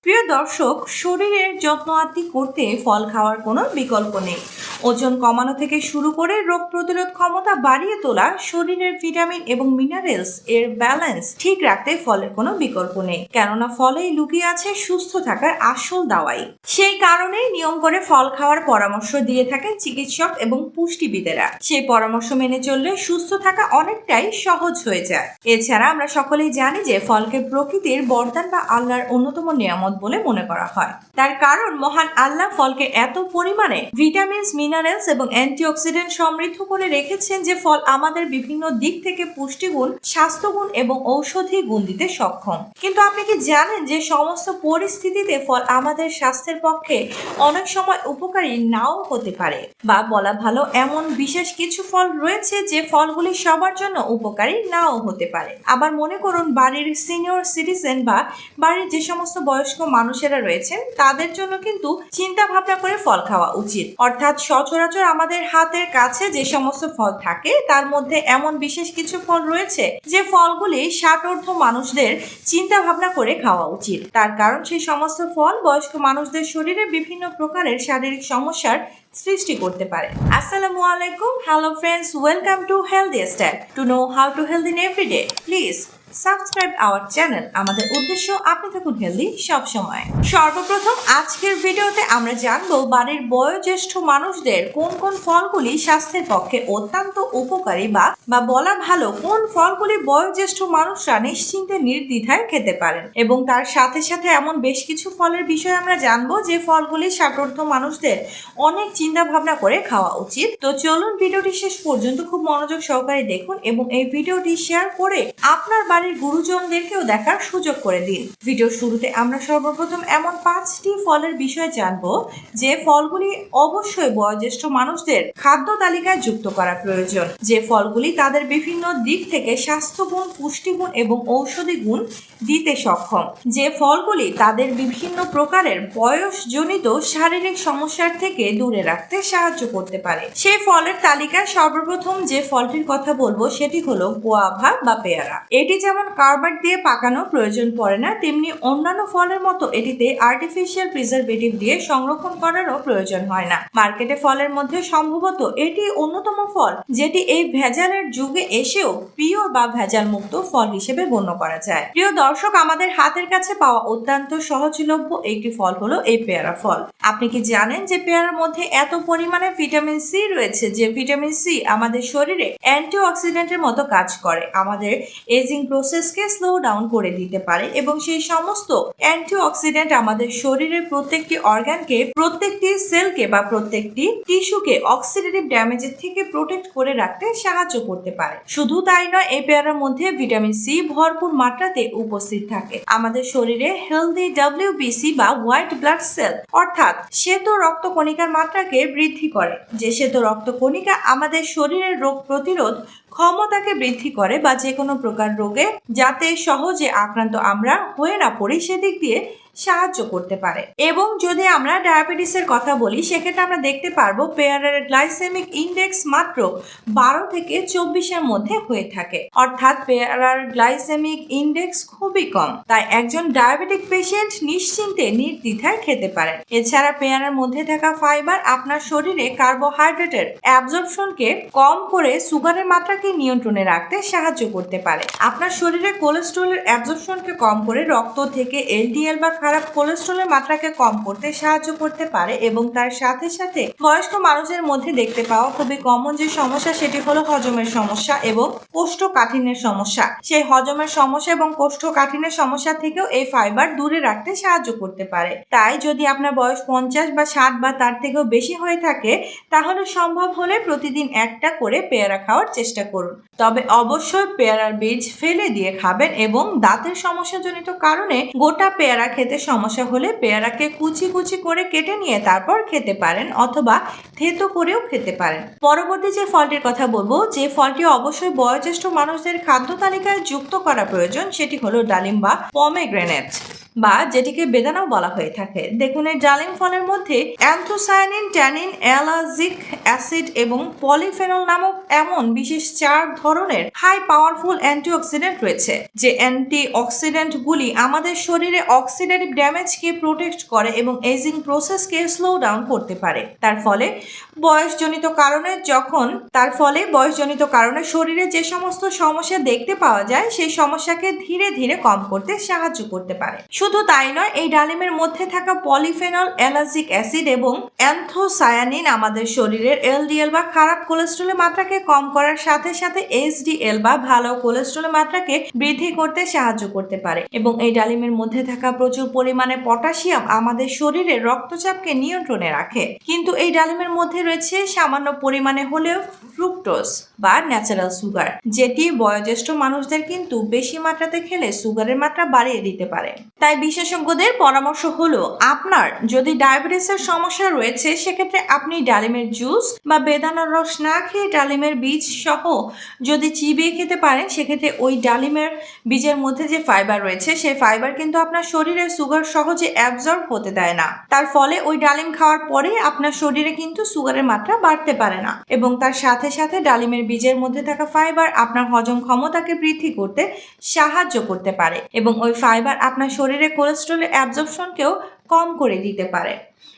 প্রিয় দর্শক, শরীরের যত্ন আত্তি করতে ফল খাওয়ার কোনো বিকল্প নেই। ওজন কমানো থেকে শুরু করে রোগ প্রতিরোধ ক্ষমতা বাড়িয়ে তোলা, শরীরের ভিটামিন এবং মিনারেলস এর ব্যালেন্স ঠিক রাখতে ফলের কোনো বিকল্প নেই, কেননা ফলেই লুকিয়ে আছে সুস্থ থাকার আসল দাওয়াই। সেই কারণেই নিয়ম করে ফল খাওয়ার পরামর্শ দিয়ে থাকেন চিকিৎসক এবং পুষ্টিবিদেরা। সেই পরামর্শ মেনে চললে সুস্থ থাকা অনেকটাই সহজ হয়ে যায়। এছাড়া আমরা সকলেই জানি যে ফলকে প্রকৃতির বরদান বা আল্লাহর অন্যতম নিয়ামত বলে মনে করা হয়। তার কারণ মহান আল্লাহ ফলকে এত পরিমাণে ভিটামিনস, মিনারেলস এবং অ্যান্টিঅক্সিডেন্ট সমৃদ্ধ করে রেখেছেন যে ফল আমাদের বিভিন্ন দিক থেকে পুষ্টিগুণ, স্বাস্থ্যগুণ এবং ঔষধি গুণ দিতে সক্ষম। কিন্তু আপনি কি জানেন যে সমস্ত পরিস্থিতিতে ফল আমাদের স্বাস্থ্যের পক্ষে অনেক সময় উপকারী নাও হতে পারে, বা বলা ভালো এমন বিশেষ কিছু ফল রয়েছে যে ফলগুলি সবার জন্য উপকারী নাও হতে পারে। আবার মনে করুন বাড়ির সিনিয়র সিটিজেন বা বাড়ির যে সমস্ত বয়স্ক মানুষেরা রয়েছেন তাদের জন্য কিন্তু চিন্তা ভাবনা করে ফল খাওয়া উচিত। অর্থাৎ সচরাচর আমাদের হাতের কাছে যে সমস্ত ফল থাকে তার মধ্যে এমন বিশেষ কিছু ফল রয়েছে যে ফলগুলি 60 মানুষদের চিন্তা ভাবনা করে খাওয়া উচিত। তার কারণ সেই সমস্ত ফল বয়স্ক মানুষদের শরীরে বিভিন্ন প্রকারের শারীরিক সমস্যার সৃষ্টি করতে পারে। আসসালামু আলাইকুম, hello friends, welcome to healthy style. To know how to healthy in everyday, please subscribe our channel. আমাদের উদ্দেশ্য আপনি থাকুন হেলদি সব সময়। সর্বপ্রথম আজকের ভিডিওতে আমরা জানবো বাড়ির বয়োজ্যেষ্ঠ মানুষদের কোন কোন ফলগুলি স্বাস্থ্যের পক্ষে অত্যন্ত উপকারী, বা বলা ভালো কোন ফলগুলি বয়োজ্যেষ্ঠ মানুষরা নিশ্চিন্তে নির্দ্বিধায় খেতে পারেন। এবং তার সাথে সাথে এমন বেশ কিছু ফলের বিষয়ে আমরা জানবো যে ফলগুলি সাধারণত মানুষদের অনেক চিন্তা ভাবনা করে খাওয়া উচিত। তো চলুন ভিডিওটি শেষ পর্যন্ত খুব মনোযোগ সহকারে দেখুন এবং এই ভিডিওটি শেয়ার করে আপনার বাড়ির গুরুজনদেরকেও দেখার সুযোগ করে দিন। ভিডিও শুরুতে আমরা সর্বপ্রথম এমন 5টি ফলের বিষয়ে জানবো যে ফলগুলি অবশ্যই বয়োজ্যেষ্ঠ মানুষদের খাদ্য তালিকায় যুক্ত করা প্রয়োজন, যে ফলগুলি তাদের বিভিন্ন দিক থেকে স্বাস্থ্যগুণ, পুষ্টিগুণ এবং ঔষধি গুণ দিতে সক্ষম, যে ফলগুলি তাদের বিভিন্ন প্রকারের বয়সজনিত শারীরিক সমস্যার থেকে দূরে রাখতে সাহায্য করতে পারে। সেই ফলের তালিকায় সর্বপ্রথম যে ফলটির কথা বলবো সেটি হলো গোয়াভা বা পেয়ারা। এটি যেমন কার্বাইড দিয়ে পাকানো প্রয়োজন পড়ে না, তেমনি অন্যান্য ফলের মতো এটিতে আর্টিফিশিয়াল প্রিজারভেটিভ দিয়ে সংরক্ষণ করারও প্রয়োজন হয় না। মার্কেটে ফলের মধ্যে সম্ভবত এটি অন্যতম ফল যেটি এই ভেজালের যুগে এসেও পিওর বা ভেজাল মুক্ত ফল হিসেবে গণ্য করা যায়। প্রিয় দর্শক, আমাদের হাতের কাছে পাওয়া অত্যন্ত সহজলভ্য একটি ফল হলো এই পেয়ারা ফল। আপনি কি জানেন যে পেয়ারার মধ্যে এত পরিমাণে ভিটামিন সি রয়েছে যে ভিটামিন সি আমাদের শরীরে অ্যান্টিঅক্সিডেন্টের মতো কাজ করে, আমাদের এজিং প্রসেসকে স্লো ডাউন করে দিতে পারে এবং সেই সমস্ত অ্যান্টিঅক্সিডেন্ট আমাদের শরীরের প্রত্যেকটি অর্গানকে, প্রত্যেকটি সেলকে বা প্রত্যেকটি টিস্যুকে অক্সিডেটিভ ড্যামেজের থেকে প্রোটেক্ট করে রাখতে সাহায্য করতে পারে। শুধু তাই নয়, এই পেয়ারার মধ্যে ভিটামিন সি ভরপুর মাত্রাতে উপস্থিত থাকে। আমাদের শরীরে হেলদি ডব্লিউবিসি বা হোয়াইট ব্লাড সেল অর্থাৎ শ্বেত রক্ত কণিকার মাত্রাকে বৃদ্ধি করে, যে শ্বেত রক্ত কণিকা আমাদের শরীরের রোগ প্রতিরোধ ক্ষমতাকে বৃদ্ধি করে বা যে কোনো প্রকার রোগে যাতে সহজে আক্রান্ত আমরা হয়ে না পড়ি সেদিক দিয়ে সাহায্য করতে পারে। এবং যদি আমরা ডায়াবেটিসের কথা বলি সেক্ষেত্রে আমরা দেখতে পারবো পেয়ারার গ্লাইসেমিক ইন্ডেক্স মাত্র 12 থেকে 24-এর মধ্যে হয়ে থাকে, অর্থাৎ পেয়ারার গ্লাইসেমিক ইন্ডেক্স খুবই কম। তাই একজন ডায়াবেটিক পেশেন্ট নিশ্চিন্তে নির্দ্বিধায় খেতে পারেন। এছাড়া পেয়ারার মধ্যে থাকা ফাইবার আপনার শরীরে কার্বোহাইড্রেটের অ্যাবজর্পশনকে কম করে সুগারের মাত্রাকে নিয়ন্ত্রণে রাখতে সাহায্য করতে পারে। আপনার শরীরে কোলেস্টেরলের অ্যাবজর্পশনকে কম করে রক্ত থেকে এলডিএল বা খারাপ কোলেস্টেরলের মাত্রাকে কম করতে সাহায্য করতে পারে। এবং তার সাথে সাথে বয়স্ক মানুষের মধ্যে দেখতে পাওয়া খুবই কমন যে সমস্যা সেটি হলো হজমের সমস্যা এবং কোষ্ঠকাঠিন্যের সমস্যা। সেই হজমের সমস্যা এবং কোষ্ঠকাঠিন্যের সমস্যা থেকেও এই ফাইবার দূরে রাখতে সাহায্য করতে পারে। তাই যদি আপনার বয়স 50 বা 60 বা তার থেকেও বেশি হয়ে থাকে তাহলে সম্ভব হলে প্রতিদিন একটা করে পেয়ারা খাওয়ার চেষ্টা করুন। তবে অবশ্যই পেয়ারার বীজ ফেলে দিয়ে খাবেন এবং দাঁতের সমস্যাজনিত কারণে গোটা পেয়ারা খেতে সমস্যা হলে পেয়ারাকে কুচি কুচি করে কেটে নিয়ে তারপর খেতে পারেন, অথবা থেতো করেও খেতে পারেন। পরবর্তী যে ফলটির কথা বলবো, যে ফলটি অবশ্যই বয়োজ্যেষ্ঠ মানুষদের খাদ্য তালিকায় যুক্ত করা প্রয়োজন সেটি হলো ডালিম বা পমেগ্রেনেট। বা যেটিকে বেদানাও বলা হয়ে থাকে। দেখুন, এই ডালিম ফলের মধ্যে অ্যান্থোসায়ানিন, ট্যানিন, অ্যালাজিক অ্যাসিড এবং পলিফেনল নামক এমন বিশেষ 4 ধরনের হাই পাওয়ারফুল অ্যান্টিঅক্সিডেন্ট রয়েছে, যে অ্যান্টিঅক্সিডেন্টগুলি আমাদের শরীরে অক্সিডেটিভ ড্যামেজকে প্রোটেক্ট করে এবং এজিং প্রসেসকে স্লো ডাউন করতে পারে। তার ফলে বয়সজনিত কারণে শরীরে যে সমস্ত সমস্যা দেখতে পাওয়া যায় সেই সমস্যাকে ধীরে ধীরে কম করতে সাহায্য করতে পারে। শুধু তাই নয়, এই ডালিমের মধ্যে থাকা পলিফেনল, অ্যালাজিক অ্যাসিড এবং অ্যান্থোসায়ানিন আমাদের শরীরের এলডিএল বা খারাপ কোলেস্ট্রলের মাত্রাকে কম করার সাথে সাথে এইচডিএল বা ভালো কোলেস্ট্রলের মাত্রাকে বৃদ্ধি করতে সাহায্য করতে পারে। এবং এই ডালিমের মধ্যে থাকা প্রচুর পরিমাণে পটাশিয়াম আমাদের শরীরের রক্তচাপকে নিয়ন্ত্রণে রাখে। কিন্তু এই ডালিমের মধ্যে রয়েছে সামান্য পরিমাণে হলেও ফ্রুক্টোজ বা ন্যাচারাল সুগার, যেটি বয়োজ্যেষ্ঠ মানুষদের কিন্তু বেশি মাত্রাতে খেলে সুগারের মাত্রা বাড়িয়ে দিতে পারে। তাই বিশেষজ্ঞদের পরামর্শ হলো, আপনার যদি ডায়াবেটিসের সমস্যা রয়েছে সেক্ষেত্রে আপনি ডালিমের জুস বা বেদানার রস না খেয়ে ডালিমের বীজ সহ যদি চিবিয়ে খেতে পারেন, সেক্ষেত্রে ওই ডালিমের বীজের মধ্যে যে ফাইবার রয়েছে সেই ফাইবার কিন্তু আপনার শরীরে সুগার সহজে অ্যাবজর্ব হতে দেয় না। তার ফলে ওই ডালিম খাওয়ার পরে আপনার শরীরে কিন্তু সুগারের মাত্রা বাড়তে পারে না, এবং তার সাথে সাথে ডালিমের বীজের মধ্যে থাকা ফাইবার আপনার হজম ক্ষমতাকে বৃদ্ধি করতে সাহায্য করতে পারে এবং ওই ফাইবার আপনার শরীরে কোলেস্ট্রলের অ্যাবজর্পশনকেও কম করে দিতে পারে।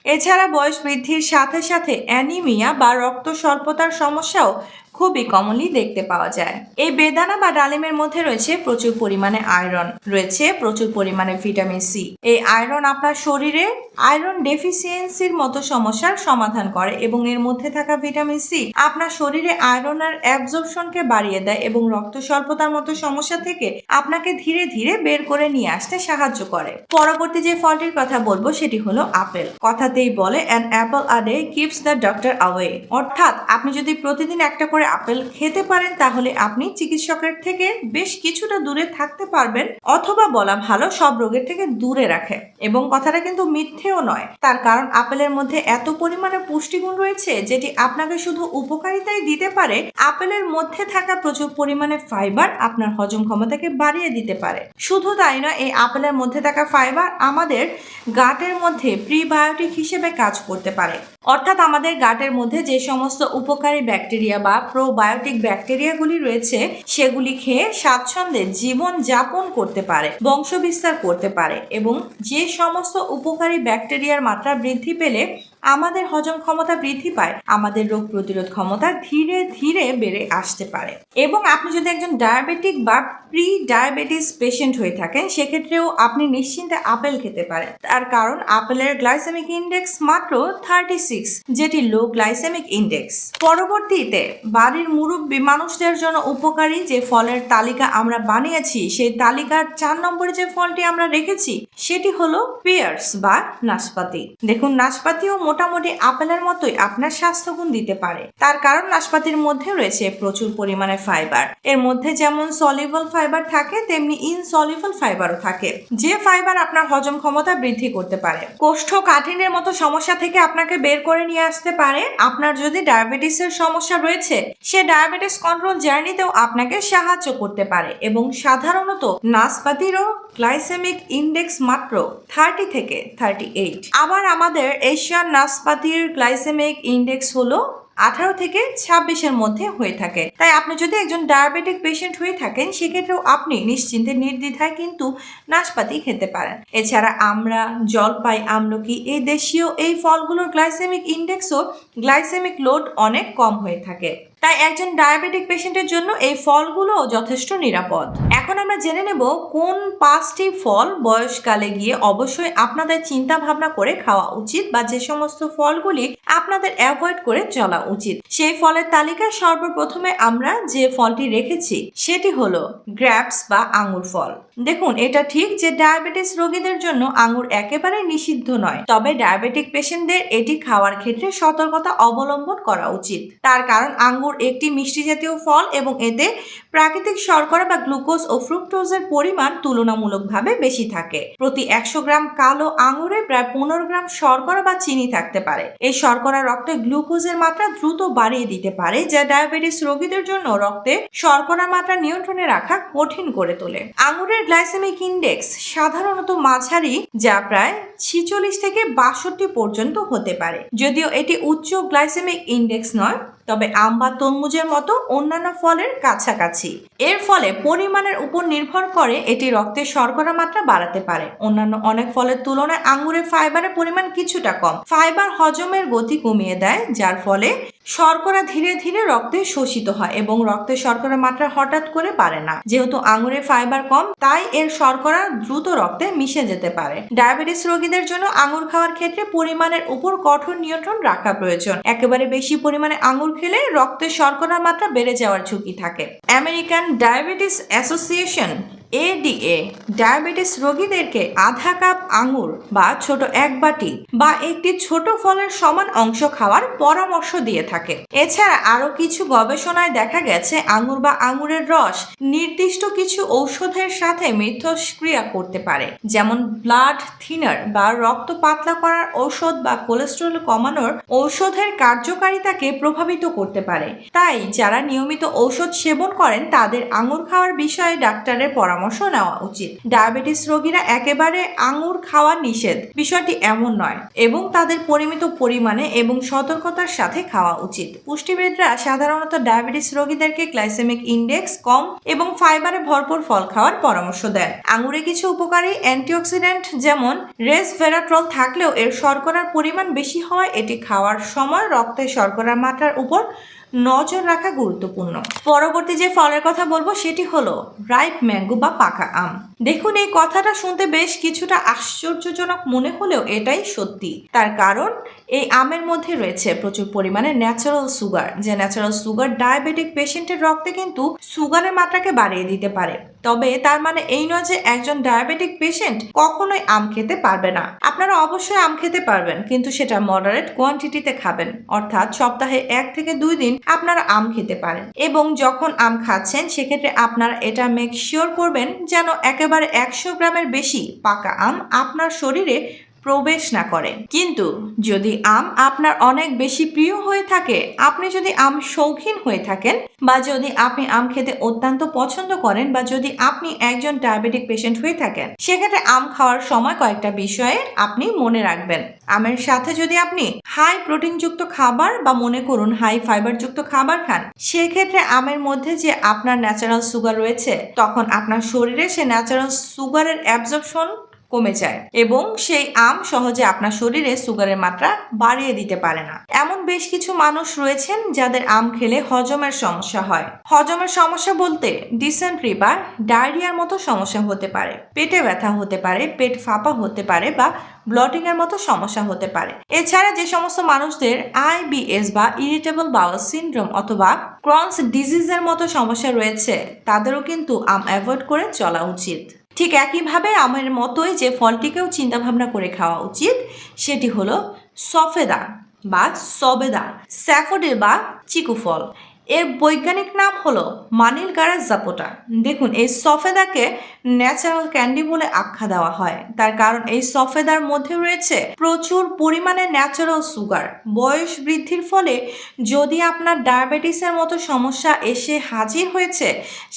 এছাড়া বয়স বৃদ্ধির সাথে সাথে অ্যানিমিয়া বা রক্ত স্বল্পতার সমস্যাও খুবই কমনলি দেখতে পাওয়া যায়। এই বেদানা বা ডালিমের মধ্যে রয়েছে প্রচুর পরিমাণে আয়রন, রয়েছে প্রচুর পরিমাণে ভিটামিন সি। এই আয়রন আপনার শরীরে আয়রন ডেফিসিয়েন্সির মতো সমস্যার সমাধান করে এবং এর মধ্যে থাকা ভিটামিন সি আপনার শরীরে আয়রনের অ্যাবজর্পশনকে বাড়িয়ে দেয় এবং রক্ত স্বল্পতার মতো সমস্যা থেকে আপনাকে ধীরে ধীরে বের করে নিয়ে আসতে সাহায্য করে। পরবর্তী যে ফলটির কথা বলবো সেটি হলো আপেল। কথাতেই বলে an Apple a day keeps the doctor away, অর্থাৎ আপনি যদি প্রতিদিন একটা করে আপেল খেতে পারেন তাহলে আপনি চিকিৎসকের থেকে বেশ কিছুটা দূরে থাকতে পারবেন, অথবা বলা ভালো সব রোগের থেকে দূরে রাখে। এবং কথাটা কিন্তু মিথ্যেও নয়, তার কারণ আপেলের মধ্যে এত পরিমাণে পুষ্টিগুণ রয়েছে যেটি আপনাকে শুধু উপকারিতাই দিতে পারে, আপেলের মধ্যে থাকা প্রচুর পরিমাণে ফাইবার আপনার হজম ক্ষমতাকে বাড়িয়ে দিতে পারে। শুধু তাই নয়, এই আপেলের মধ্যে থাকা ফাইবার আমাদের গাটের মধ্যে প্রিবায়োটিক হিসেবে কাজ করতে পারে, অর্থাৎ আমাদের গাটের মধ্যে যে সমস্ত উপকারী ব্যাকটেরিয়া বা প্রোবায়োটিক ব্যাকটেরিয়াগুলি রয়েছে সেগুলি খেয়ে স্বাচ্ছন্দ্যে জীবন যাপন করতে পারে, বংশবিস্তার করতে পারে এবং যে সমস্ত উপকারী ব্যাকটেরিয়ার মাত্রা বৃদ্ধি পেলে আমাদের হজম ক্ষমতা বৃদ্ধি পায়, আমাদের রোগ প্রতিরোধ ক্ষমতা ধীরে ধীরে বেড়ে আসতে পারে। এবং আপনি যদি একজন ডায়াবেটিক বা প্রি ডায়াবেটিস পেশেন্ট হয়ে থাকেন সেক্ষেত্রেও আপনি নিশ্চিন্তে আপেল খেতে পারেন, তার কারণ আপেলের গ্লাইসেমিক ইন্ডেক্স মাত্র 36, যেটি লো গ্লাইসেমিক ইন্ডেক্স। পরবর্তীতে বাড়ির মুরব্বী মানুষদের জন্য উপকারী যে ফলের তালিকা আমরা বানিয়েছি সেই তালিকার 4 নম্বরে যে ফলটি আমরা রেখেছি সেটি হলো পিয়ার্স বা নাশপাতি। দেখুন, নাশপাতিও মোটামুটি আপেলের মতোই আপনার স্বাস্থ্যগুণ দিতে পারে, তার কারণ নাশপাতির মধ্যে রয়েছে প্রচুর পরিমাণে ফাইবার। এর মধ্যে যেমন সলিউবল ফাইবার থাকে তেমনি ইনসলিউবল ফাইবারও থাকে, যে ফাইবার আপনার হজম ক্ষমতা বৃদ্ধি করতে পারে, কোষ্ঠকাঠিন্যের মতো সমস্যা থেকে আপনাকে বের করে নিয়ে আসতে পারে। আপনার যদি ডায়াবেটিসের সমস্যা রয়েছে সে ডায়াবেটিস কন্ট্রোল জার্নিতেও আপনাকে সাহায্য করতে পারে এবং সাধারণত নাশপাতিরও গ্লাইসেমিক ইন্ডেক্স মাত্র 30 থেকে 38। আবার আমাদের এশিয়ান নাশপাতির গ্লাইসেমিক ইন্ডেক্স হলো 18 থেকে 26-এর মধ্যে হয়ে থাকে। তাই আপনি যদি একজন ডায়াবেটিক পেশেন্ট হয়ে থাকেন সেক্ষেত্রেও আপনি নিশ্চিন্তে নির্দ্বিধায় কিন্তু নাশপাতি খেতে পারেন। এছাড়া আমরা, জলপাই, আমলকি এই দেশীয় এই ফলগুলোর গ্লাইসেমিক ইন্ডেক্স ও গ্লাইসেমিক লোড অনেক কম হয়ে থাকে, তাই একজন ডায়াবেটিক পেশেন্টের জন্য এই ফলগুলো যথেষ্ট নিরাপদ। এখন আমরা জেনে নেব কোন 5টি ফল বয়সকালে গিয়ে অবশ্যই আপনাদের চিন্তা ভাবনা করে খাওয়া উচিত বা যে সমস্ত ফলগুলি আপনাদের অ্যাভয়েড করে চলা উচিত। সেই ফলের তালিকায় সর্বপ্রথমে আমরা যে ফলটি রেখেছি সেটি হলো গ্রেপস বা আঙ্গুর ফল। দেখুন, এটা ঠিক যে ডায়াবেটিস রোগীদের জন্য আঙ্গুর একেবারে নিষিদ্ধ নয়, তবে ডায়াবেটিক পেশেন্টদের এটি খাওয়ার ক্ষেত্রে সতর্কতা অবলম্বন করা উচিত। তার কারণ আঙ্গুর একটি মিষ্টি জাতীয় ফল এবং এতে প্রাকৃতিক শর্করা বা গ্লুকোজ ও ফ্রুক্টোজের পরিমাণ তুলনামূলকভাবে বেশি থাকে। প্রতি 100 গ্রাম কালো আঙুরে প্রায় 15 গ্রাম শর্করা বা চিনি থাকতে পারে। এই শর্করা রক্তে গ্লুকোজের মাত্রা দ্রুত বাড়িয়ে দিতে পারে, যা ডায়াবেটিস রোগীদের জন্য রক্তে শর্করার মাত্রা নিয়ন্ত্রণে রাখা কঠিন করে তোলে। আঙুরের গ্লাইসেমিক ইন্ডেক্স সাধারণত মাঝারি, যা প্রায় 46 থেকে 62 পর্যন্ত হতে পারে। যদিও এটি উচ্চ গ্লাইসেমিক ইন্ডেক্স নয়, তবে আম বা তরমুজের মতো অন্যান্য ফলের কাছাকাছি। এর ফলে পরিমাণের উপর নির্ভর করে এটি রক্তে শর্করা মাত্রা বাড়াতে পারে। অন্যান্য অনেক ফলের তুলনায় আঙ্গুরে ফাইবারের পরিমাণ কিছুটা কম। ফাইবার হজমের গতি কমিয়ে দেয়, যার ফলে শর্করা ধীরে ধীরে রক্তে শোষিত হয় এবং রক্তে শর্করার মাত্রা হঠাৎ করে বাড়ে না। যেহেতু আঙুরে ফাইবার কম, তাই এর শর্করা দ্রুত রক্তে মিশে যেতে পারে। ডায়াবেটিস রোগীদের জন্য আঙুর খাওয়ার ক্ষেত্রে পরিমাণের উপর কঠোর নিয়ন্ত্রণ রাখা প্রয়োজন। একেবারে বেশি পরিমাণে আঙুর খেলে রক্তে শর্করার মাত্রা বেড়ে যাওয়ার ঝুঁকি থাকে। American diabetes association ADA diabetes রোগীদেরকে আধা কাপ আঙুর বা ছোট এক বাটি বা একটি ছোট ফলের সমান অংশ খাওয়ার পরামর্শ দিয়ে থাকে। এছাড়া আরো কিছু গবেষণায় দেখা গেছে আঙুর বা আঙুরের রস নির্দিষ্ট কিছু ঔষধের সাথে মিথস্ক্রিয়া করতে পারে, যেমন ব্লাড থিনার বা রক্ত পাতলা করার ঔষধ বা কোলেস্টেরল কমানোর ঔষধের কার্যকারিতাকে প্রভাবিত করতে পারে। তাই যারা নিয়মিত ঔষধ সেবন করেন তাদের আঙুর খাওয়ার বিষয়ে ডাক্তারের পরামর্শ নেওয়া উচিত। ডায়াবেটিস রোগীরা একেবারে আঙুর খাওয়া নিষেধ, বিষয়টি এমন নয়, এবং তাদের পরিমিত পরিমাণে এবং সতর্কতার সাথে খাওয়া উচিত। পুষ্টিবিদরা সাধারণত ডায়াবেটিস রোগীদেরকে গ্লাইসেমিক ইন্ডেক্স কম এবং ফাইবারে ভরপুর ফল খাওয়ার পরামর্শ দেন। আঙুরে কিছু উপকারী অ্যান্টিঅক্সিডেন্ট যেমন রেসভেরাট্রল থাকলেও এর শর্করার পরিমাণ বেশি হয়। এটি খাওয়ার সময় রক্তে শর্করার মাত্রার উপর নজর রাখা গুরুত্বপূর্ণ। পরবর্তী যে ফলের কথা বলবো সেটি হলো রাইপ ম্যাঙ্গো বা পাকা আম। দেখুন, এই কথাটা শুনতে বেশ কিছুটা আশ্চর্যজনক মনে হলেও এটাই সত্যি। তার কারণ এই আমের মধ্যে রয়েছে প্রচুর পরিমাণে ন্যাচারাল সুগার, যে ন্যাচারাল সুগার ডায়াবেটিক পেশেন্টের রক্তে কিন্তু সুগারের মাত্রাকে বাড়িয়ে দিতে পারে। তবে তার মানে এই নয় যে একজন ডায়াবেটিক পেশেন্ট কখনোই আম খেতে পারবে না। আপনারা অবশ্যই আম খেতে পারবেন, কিন্তু সেটা মডারেট কোয়ান্টিটিতে খাবেন। অর্থাৎ সপ্তাহে 1 থেকে 2 দিন আপনারা আম খেতে পারেন, এবং যখন আম খাচ্ছেন সেক্ষেত্রে আপনারা এটা মেক শিওর করবেন যেন একেবারে 100 গ্রামের বেশি পাকা আম আপনার শরীরে প্রবেশ না করে। কিন্তু যদি আম আপনার অনেক বেশি প্রিয় হয়ে থাকে, আপনি যদি আম শৌখিন হয়ে থাকেন, বা যদি আপনি আম খেতে অত্যন্ত পছন্দ করেন, বা যদি আপনি একজন ডায়াবেটিক পেশেন্ট হয়ে থাকেন, সেক্ষেত্রে আম খাওয়ার সময় কয়েকটা বিষয়ে আপনি মনে রাখবেন। আমের সাথে যদি আপনি হাই প্রোটিনযুক্ত খাবার বা মনে করুন হাই ফাইবারযুক্ত খাবার খান, সেক্ষেত্রে আমের মধ্যে যে আপনার ন্যাচারাল সুগার রয়েছে, তখন আপনার শরীরে সে ন্যাচারাল সুগারের অ্যাবজর্পশন কমে যায় এবং সেই আম সহজে আপনার শরীরে সুগারের মাত্রা বাড়িয়ে দিতে পারে না। এমন বেশ কিছু মানুষ রয়েছেন যাদের আম খেলে হজমের সমস্যা হয়। হজমের সমস্যা বলতে ডিসেন্ট্রি বা ডায়রিয়ার মতো সমস্যা হতে পারে, পেটে ব্যথা হতে পারে, পেট ফাঁপা হতে পারে, বা ব্লটিং এর মতো সমস্যা হতে পারে। এছাড়া যে সমস্ত মানুষদের IBS বা ইরিটেবল বাউল সিনড্রোম অথবা ক্রনস ডিজিজের মতো সমস্যা রয়েছে, তাদেরও কিন্তু আম অ্যাভয়েড করে চলা উচিত। ঠিক একইভাবে আমের মতোই যে ফলটিকেও চিন্তা ভাবনা করে খাওয়া উচিত, সেটি হলো সফেদা বা সবেদা, স্যাফোডিল বা চিকু ফল। এর বৈজ্ঞানিক নাম হলো মানিলগারা জাপোটা। দেখুন, এই সফেদাকে ন্যাচারাল ক্যান্ডি বলে আখ্যা দেওয়া হয়। তার কারণ এই সফেদার মধ্যে রয়েছে প্রচুর পরিমাণে ন্যাচারাল সুগার। বয়স বৃদ্ধির ফলে যদি আপনার ডায়াবেটিসের মতো সমস্যা এসে হাজির হয়েছে,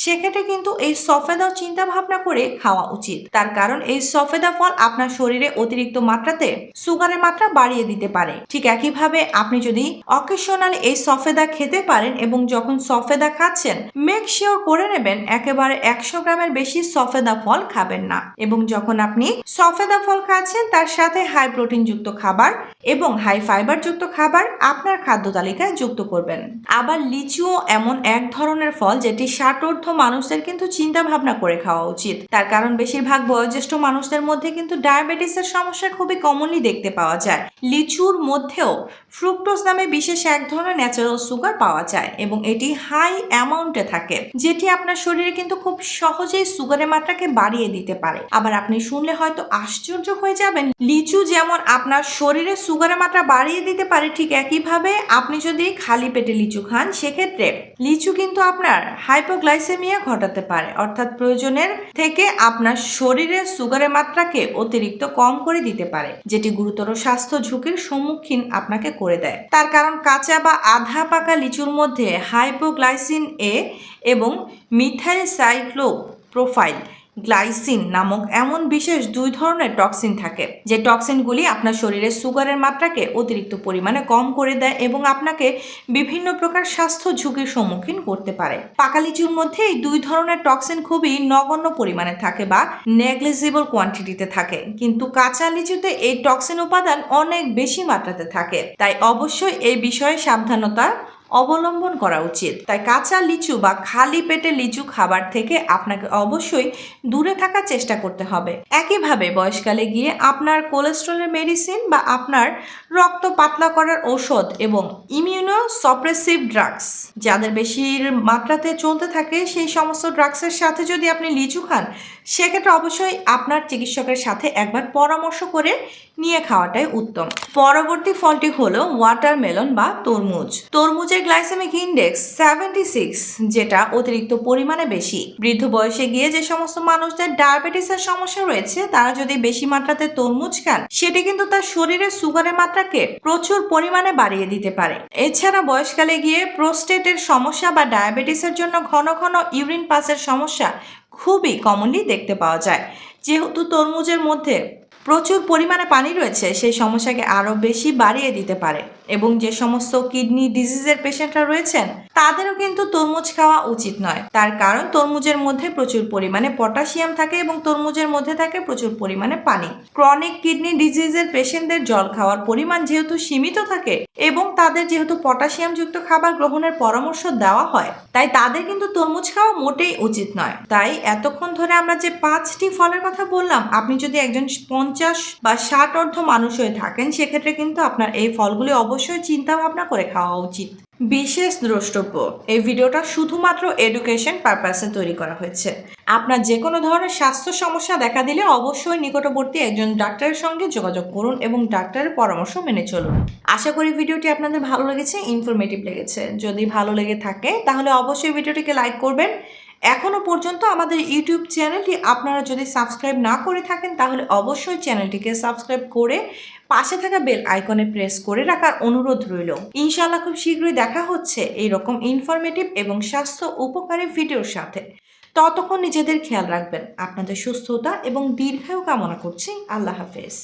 সেক্ষেত্রে কিন্তু এই সফেদাও চিন্তা ভাবনা করে খাওয়া উচিত। তার কারণ এই সফেদা ফল আপনার শরীরে অতিরিক্ত মাত্রাতে সুগারের মাত্রা বাড়িয়ে দিতে পারে। ঠিক একইভাবে আপনি যদি অকেশনালি এই সফেদা খেতে পারেন, এবং যখন সফেদা খাচ্ছেন মেক শিওর করে নেবেন একেবারে 100 গ্রামের বেশি সফেদা ফল খাবেন না। এবং যখন আপনি সফেদা ফল খাচ্ছেন তার সাথে হাই প্রোটিন যুক্ত খাবার এবং হাই ফাইবার যুক্ত খাবার আপনার খাদ্য তালিকায় যুক্ত করবেন। আবার লিচুও এমন এক ধরনের ফল যেটি 60 মানুষদের কিন্তু চিন্তা ভাবনা করে খাওয়া উচিত। তার কারণ বেশিরভাগ বয়োজ্যেষ্ঠ মানুষদের মধ্যে কিন্তু ডায়াবেটিসের সমস্যা খুবই কমনলি দেখতে পাওয়া যায়। লিচুর মধ্যেও ফ্রুক্টোজ নামে বিশেষ এক ধরনের ন্যাচারাল সুগার পাওয়া যায়, এবং এটি হাই অ্যামাউন্টে থাকে, যেটি আপনার শরীরে কিন্তু খুব সহজেই সুগারের মাত্রাকে বাড়িয়ে দিতে পারে। আবার আপনি শুনলে হয়তো আশ্চর্য হয়ে যাবেন, লিচু যেমন আপনার শরীরে সুগার সুগারের মাত্রা বাড়িয়ে দিতে পারে, ঠিক একইভাবে আপনি যদি খালি পেটে লিচু খান সেক্ষেত্রে লিচু কিন্তু আপনার হাইপোগ্লাইসেমিয়া ঘটাতে পারে, অর্থাৎ প্রয়োজনের থেকে আপনার শরীরে সুগারের মাত্রাকে অতিরিক্ত কম করে দিতে পারে, যেটি গুরুতর স্বাস্থ্য ঝুঁকির সম্মুখীন আপনাকে করে দেয়। তার কারণ কাঁচা বা আধা পাকা লিচুর মধ্যে হাইপোগ্লাইসিন এ এবং মিথাইল সাইক্লোপ্রোপাইল গ্লাইসিন নামক এমন বিশেষ 2 ধরনের টক্সিন থাকে, যে টক্সিনগুলি আপনার শরীরে সুগারের মাত্রাকে অতিরিক্ত পরিমাণে কম করে দেয় এবং আপনাকে বিভিন্ন প্রকার স্বাস্থ্য ঝুঁকির সম্মুখীন করতে পারে। পাকা লিচুর মধ্যে এই 2 ধরনের টক্সিন খুবই নগণ্য পরিমাণে থাকে বা নেগলিজিবল কোয়ান্টিটিতে থাকে, কিন্তু কাঁচা লিচুতে এই টক্সিন উপাদান অনেক বেশি মাত্রাতে থাকে। তাই অবশ্যই এই বিষয়ে সাবধানতা অবলম্বন করা উচিত। তাই কাঁচা লিচু বা খালি পেটে লিচু খাবার থেকে আপনাকে অবশ্যই দূরে থাকার চেষ্টা করতে হবে। একইভাবে বয়সকালে গিয়ে আপনার কোলেস্ট্রলের মেডিসিন বা আপনার রক্ত পাতলা করার ঔষধ এবং ইমিউনো সাপ্রেসিভ ড্রাগস যাদের বেশির মাত্রাতে চলতে থাকে, সেই সমস্ত ড্রাগসের সাথে যদি আপনি লিচু খান সেক্ষেত্রে অবশ্যই আপনার চিকিৎসকের সাথে একবার পরামর্শ করে নিয়ে খাওয়াটাই উত্তম। পরবর্তী ফলটি হলো ওয়াটারমেলন বা তরমুজ। তরমুজের গ্লাইসেমিক ইন্ডেক্স 76, যেটা অতিরিক্ত পরিমাণে বেশি। বৃদ্ধ বয়সে গিয়ে যে সমস্ত মানুষদের ডায়াবেটিসের সমস্যা রয়েছে তারা যদি বেশি মাত্রাতে তরমুজ খান সেটি কিন্তু তার শরীরে সুগারের মাত্রাকে প্রচুর পরিমাণে বাড়িয়ে দিতে পারে। এছাড়া বয়সকালে গিয়ে প্রোস্টেটের সমস্যা বা ডায়াবেটিসের জন্য ঘন ঘন ইউরিন পাসের সমস্যা খুবই কমনলি দেখতে পাওয়া যায়। যেহেতু তরমুজের মধ্যে প্রচুর পরিমাণে পানি রয়েছে, সেই সমস্যাকে আরও বেশি বাড়িয়ে দিতে পারে এবং যে সমস্ত কিডনি ডিজিজের পেশেন্টরা রয়েছেন তাদেরও কিন্তু তরমুজ খাওয়া উচিত নয়। তার কারণ তরমুজের মধ্যে প্রচুর পরিমাণে পটাশিয়াম থাকে এবং তরমুজের মধ্যে থাকে প্রচুর পরিমাণে পানি। ক্রনিক কিডনি ডিজিজের পেশেন্টদের জল খাওয়ার পরিমাণ যেহেতু সীমিত থাকে এবং তাদের যেহেতু পটাশিয়ামযুক্ত খাবার গ্রহণের পরামর্শ দেওয়া হয়, তাই তাদের কিন্তু তরমুজ খাওয়া মোটেই উচিত নয়। তাই এতক্ষণ ধরে আমরা যে 5টি ফলের কথা বললাম, আপনি যদি একজন 50 বা 60 অর্ধ মানুষ হয়ে থাকেন সেক্ষেত্রে কিন্তু আপনার এই ফলগুলি অবশ্যই চিন্তা ভাবনা করে খাওয়া উচিত। বিশেষ দ্রষ্টব্য, এই ভিডিওটা শুধুমাত্র এডুকেশন পারপাসে তৈরি করা হয়েছে। আপনার যে কোনো ধরনের স্বাস্থ্য সমস্যা দেখা দিলে অবশ্যই নিকটবর্তী একজন ডাক্তারের সঙ্গে যোগাযোগ করুন এবং ডাক্তারের পরামর্শ মেনে চলুন। আশা করি ভিডিওটি আপনাদের ভালো লেগেছে, ইনফরমেটিভ লেগেছে। যদি ভালো লেগে থাকে তাহলে অবশ্যই ভিডিওটিকে লাইক করবেন। এখনো পর্যন্ত আমাদের ইউটিউব চ্যানেলটি আপনারা যদি সাবস্ক্রাইব না করে থাকেন তাহলে অবশ্যই চ্যানেলটিকে সাবস্ক্রাইব করে পাশে থাকা বেল আইকনে প্রেস করে রাখার অনুরোধ রইল। ইনশাআল্লাহ খুব শীঘ্রই দেখা হচ্ছে এইরকম ইনফরমেটিভ এবং স্বাস্থ্য উপকারী ভিডিওর সাথে। ততক্ষণ নিজেদের খেয়াল রাখবেন। আপনাদের সুস্থতা এবং দীর্ঘায়ু কামনা করছি। আল্লাহ হাফেজ।